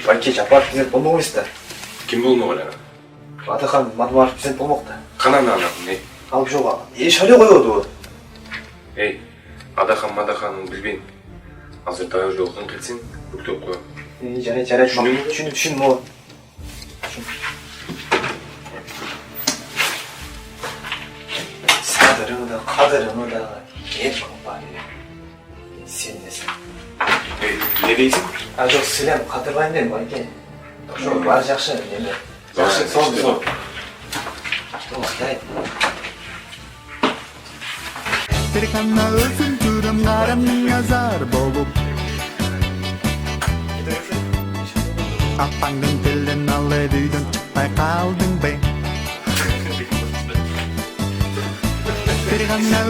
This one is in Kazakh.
байке Жапаров президент болмок эмес да. Ким болмок эле? Атахан Мадумаров президент болмок да. Канан ана эмне? Ал ошого эш эле коёбу. Эй, Адахан Мадаханын билбейм. Азыр дагы жолдон кетсең, бүктөп коем. Жарай. Түшүндүм. Садырыңы да, кадырыңы да ет компания. Сен десең. Эй, не дейсиң? А жок, силем кадырлайм дедим байке. Ошо баары жакшы эме. Жакшы, сол. Тек қана өзің түрім қарымның азар болып Апаңдың тілін алып үйден шықпай қалдың бе Тек қана